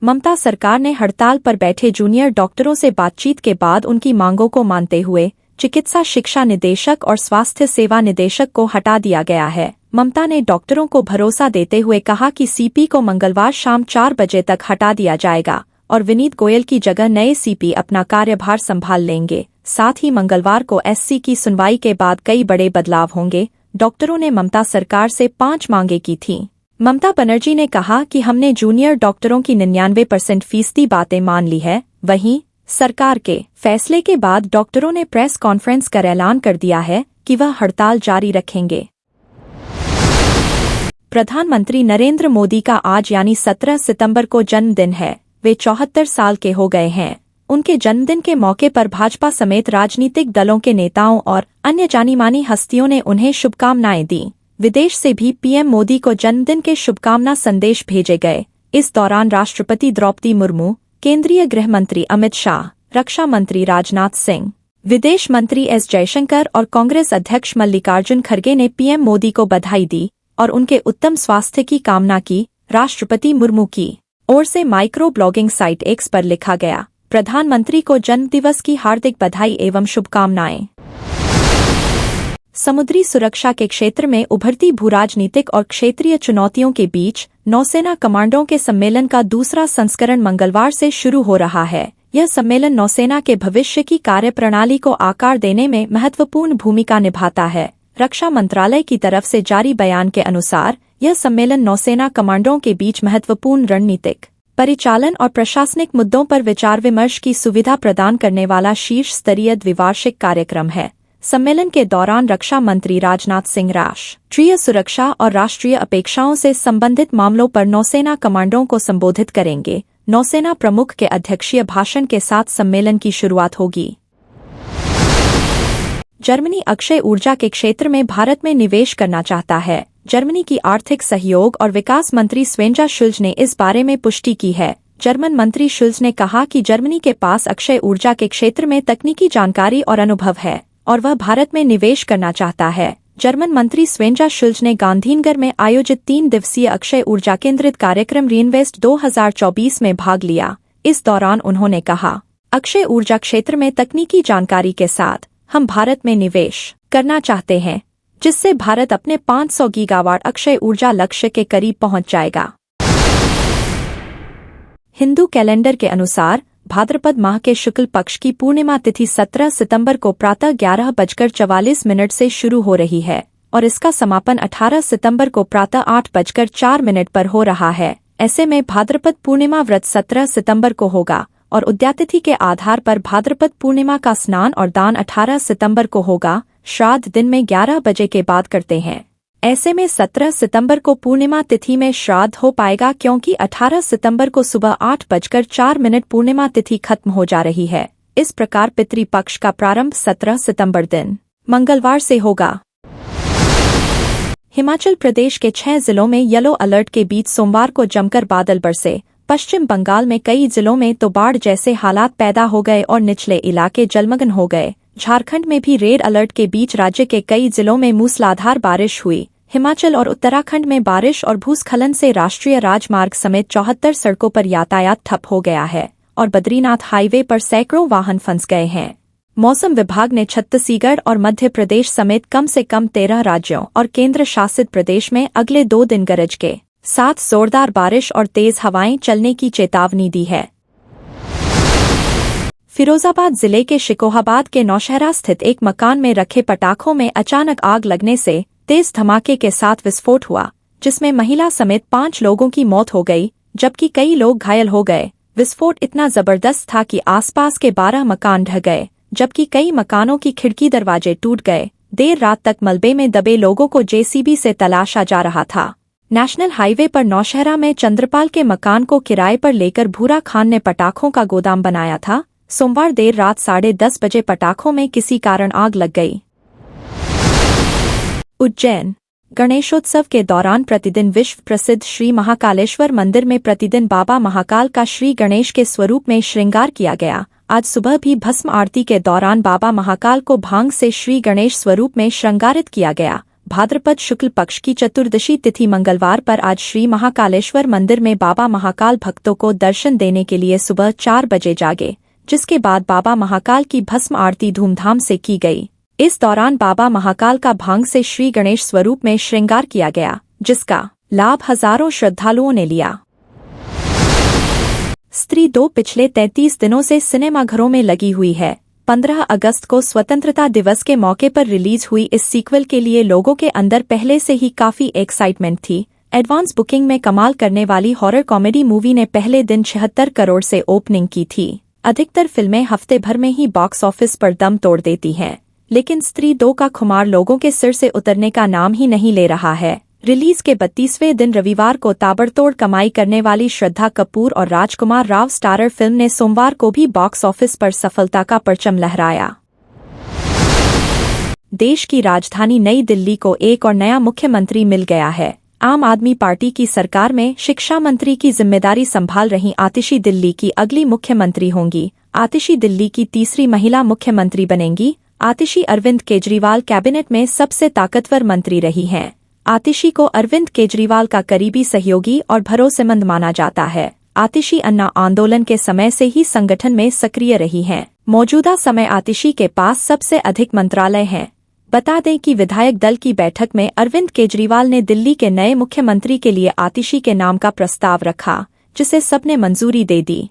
ममता सरकार ने हड़ताल पर बैठे जूनियर डॉक्टरों से बातचीत के बाद उनकी मांगों को मानते हुए चिकित्सा शिक्षा निदेशक और स्वास्थ्य सेवा निदेशक को हटा दिया गया है। ममता ने डॉक्टरों को भरोसा देते हुए कहा कि सीपी को मंगलवार शाम 4 बजे तक हटा दिया जाएगा और विनीत गोयल की जगह नए सीपी अपना कार्यभार संभाल लेंगे। साथ ही मंगलवार को एससी की सुनवाई के बाद कई बड़े बदलाव होंगे। डॉक्टरों ने ममता सरकार से 5 मांगे की थीं। ममता बनर्जी ने कहा कि हमने जूनियर डॉक्टरों की 99% फीसदी बातें मान ली है। वहीं सरकार के फैसले के बाद डॉक्टरों ने प्रेस कॉन्फ्रेंस कर ऐलान कर दिया है कि वह हड़ताल जारी रखेंगे। प्रधानमंत्री नरेंद्र मोदी का आज यानी 17 सितंबर को जन्मदिन है। वे 74 साल के हो गए हैं। उनके जन्मदिन के मौके पर भाजपा समेत राजनीतिक दलों के नेताओं और अन्य जानी मानी हस्तियों ने उन्हें शुभकामनाएं दी। विदेश से भी पीएम मोदी को जन्मदिन के शुभकामना संदेश भेजे गए। इस दौरान राष्ट्रपति द्रौपदी मुर्मू, केंद्रीय गृह मंत्री अमित शाह, रक्षा मंत्री राजनाथ सिंह, विदेश मंत्री एस जयशंकर और कांग्रेस अध्यक्ष मल्लिकार्जुन खड़गे ने पीएम मोदी को बधाई दी और उनके उत्तम स्वास्थ्य की कामना की। राष्ट्रपति मुर्मू की ओर से माइक्रो ब्लॉगिंग साइट एक्स पर लिखा गया, प्रधानमंत्री को जन्मदिवस की हार्दिक बधाई एवं शुभकामनाएं। समुद्री सुरक्षा के क्षेत्र में उभरती भूराजनीतिक और क्षेत्रीय चुनौतियों के बीच नौसेना कमांडरों के सम्मेलन का दूसरा संस्करण मंगलवार से शुरू हो रहा है। यह सम्मेलन नौसेना के भविष्य की कार्यप्रणाली को आकार देने में महत्वपूर्ण भूमिका निभाता है। रक्षा मंत्रालय की तरफ से जारी बयान के अनुसार यह सम्मेलन नौसेना कमांडरों के बीच महत्वपूर्ण रणनीतिक, परिचालन और प्रशासनिक मुद्दों पर विचार विमर्श की सुविधा प्रदान करने वाला शीर्ष स्तरीय द्विवार्षिक कार्यक्रम है। सम्मेलन के दौरान रक्षा मंत्री राजनाथ सिंह राष्ट्रीय सुरक्षा और राष्ट्रीय अपेक्षाओं से संबंधित मामलों पर नौसेना कमांडरों को संबोधित करेंगे। नौसेना प्रमुख के अध्यक्षीय भाषण के साथ सम्मेलन की शुरुआत होगी। जर्मनी अक्षय ऊर्जा के क्षेत्र में भारत में निवेश करना चाहता है। जर्मनी की आर्थिक सहयोग और विकास मंत्री स्वेंजा शुल्ज ने इस बारे में पुष्टि की है। जर्मन मंत्री शुल्ज ने कहा कि जर्मनी के पास अक्षय ऊर्जा के क्षेत्र में तकनीकी जानकारी और अनुभव है और वह भारत में निवेश करना चाहता है। जर्मन मंत्री स्वेंजा शुल्ज ने गांधीनगर में आयोजित 3 दिवसीय अक्षय ऊर्जा केंद्रित कार्यक्रम रीइन्वेस्ट 2024 में भाग लिया। इस दौरान उन्होंने कहा, अक्षय ऊर्जा क्षेत्र में तकनीकी जानकारी के साथ हम भारत में निवेश करना चाहते हैं, जिससे भारत अपने 500 गीगावाट अक्षय ऊर्जा लक्ष्य के करीब पहुंच जाएगा। हिंदू कैलेंडर के अनुसार भाद्रपद माह के शुक्ल पक्ष की पूर्णिमा तिथि 17 सितंबर को प्रातः 11:44 से शुरू हो रही है और इसका समापन 18 सितंबर को प्रातः 8:04 पर हो रहा है। ऐसे में भाद्रपद पूर्णिमा व्रत 17 सितंबर को होगा और उद्यातिथि के आधार पर भाद्रपद पूर्णिमा का स्नान और दान 18 सितंबर को होगा। श्राद्ध दिन में 11 बजे के बाद करते हैं। ऐसे में 17 सितंबर को पूर्णिमा तिथि में श्राद्ध हो पाएगा, क्योंकि 18 सितंबर को सुबह 8:04 पूर्णिमा तिथि खत्म हो जा रही है। इस प्रकार पितृपक्ष का प्रारंभ 17 सितंबर दिन मंगलवार से होगा। हिमाचल प्रदेश के 6 जिलों में येलो अलर्ट के बीच सोमवार को जमकर बादल बरसे। पश्चिम बंगाल में कई जिलों में तो बाढ़ जैसे हालात पैदा हो गए और निचले इलाके जलमग्न हो गए। झारखंड में भी रेड अलर्ट के बीच राज्य के कई जिलों में मूसलाधार बारिश हुई। हिमाचल और उत्तराखंड में बारिश और भूस्खलन से राष्ट्रीय राजमार्ग समेत 74 सड़कों पर यातायात ठप हो गया है और बद्रीनाथ हाईवे पर सैकड़ों वाहन फंस गए हैं। मौसम विभाग ने छत्तीसगढ़ और मध्य प्रदेश समेत कम से कम 13 राज्यों और केंद्र शासित प्रदेश में अगले 2 दिन गरज के साथ जोरदार बारिश और तेज हवाएं चलने की चेतावनी दी है। फिरोजाबाद जिले के शिकोहाबाद के नौशहरा स्थित एक मकान में रखे पटाखों में अचानक आग लगने से तेज धमाके के साथ विस्फोट हुआ, जिसमें महिला समेत 5 लोगों की मौत हो गई, जबकि कई लोग घायल हो गए। विस्फोट इतना जबरदस्त था कि आसपास के 12 मकान ढह गए, जबकि कई मकानों की खिड़की दरवाजे टूट गए। देर रात तक मलबे में दबे लोगों को जेसीबी से तलाशा जा रहा था। नेशनल हाईवे पर नौशहरा में चंद्रपाल के मकान को किराए पर लेकर भूरा खान ने पटाखों का गोदाम बनाया था। सोमवार देर रात 10:30 बजे पटाखों में किसी कारण आग लग गई। उज्जैन गणेशोत्सव के दौरान प्रतिदिन विश्व प्रसिद्ध श्री महाकालेश्वर मंदिर में प्रतिदिन बाबा महाकाल का श्री गणेश के स्वरूप में श्रृंगार किया गया। आज सुबह भी भस्म आरती के दौरान बाबा महाकाल को भांग से श्री गणेश स्वरूप में श्रृंगारित किया गया। भाद्रपद शुक्ल पक्ष की चतुर्दशी तिथि मंगलवार पर आज श्री महाकालेश्वर मंदिर में बाबा महाकाल भक्तों को दर्शन देने के लिए सुबह 4 बजे जागे, जिसके बाद बाबा महाकाल की भस्म आरती धूमधाम से की गई। इस दौरान बाबा महाकाल का भांग से श्री गणेश स्वरूप में श्रृंगार किया गया, जिसका लाभ हजारों श्रद्धालुओं ने लिया। स्त्री 2 पिछले 33 दिनों से सिनेमाघरों में लगी हुई है। 15 अगस्त को स्वतंत्रता दिवस के मौके पर रिलीज हुई इस सीक्वल के लिए लोगों के अंदर पहले से ही काफी एक्साइटमेंट थी। एडवांस बुकिंग में कमाल करने वाली हॉरर कॉमेडी मूवी ने पहले दिन 76 करोड़ से ओपनिंग की थी। अधिकतर फिल्में हफ्ते भर में ही बॉक्स ऑफिस पर दम तोड़ देती हैं, लेकिन स्त्री 2 का खुमार लोगों के सिर से उतरने का नाम ही नहीं ले रहा है। रिलीज के 32वें दिन रविवार को ताबड़तोड़ कमाई करने वाली श्रद्धा कपूर और राजकुमार राव स्टारर फिल्म ने सोमवार को भी बॉक्स ऑफिस पर सफलता का परचम लहराया। देश की राजधानी नई दिल्ली को एक और नया मुख्यमंत्री मिल गया है। आम आदमी पार्टी की सरकार में शिक्षा मंत्री की जिम्मेदारी संभाल रही आतिशी दिल्ली की अगली मुख्यमंत्री होंगी। आतिशी दिल्ली की तीसरी महिला मुख्यमंत्री बनेंगी। आतिशी अरविंद केजरीवाल कैबिनेट में सबसे ताकतवर मंत्री रही हैं। आतिशी को अरविंद केजरीवाल का करीबी सहयोगी और भरोसेमंद माना जाता है। आतिशी अन्ना आंदोलन के समय से ही संगठन में सक्रिय रही हैं। मौजूदा समय आतिशी के पास सबसे अधिक मंत्रालय हैं। बता दें कि विधायक दल की बैठक में अरविंद केजरीवाल ने दिल्ली के नए मुख्यमंत्री के लिए आतिशी के नाम का प्रस्ताव रखा, जिसे सबने मंजूरी दे दी।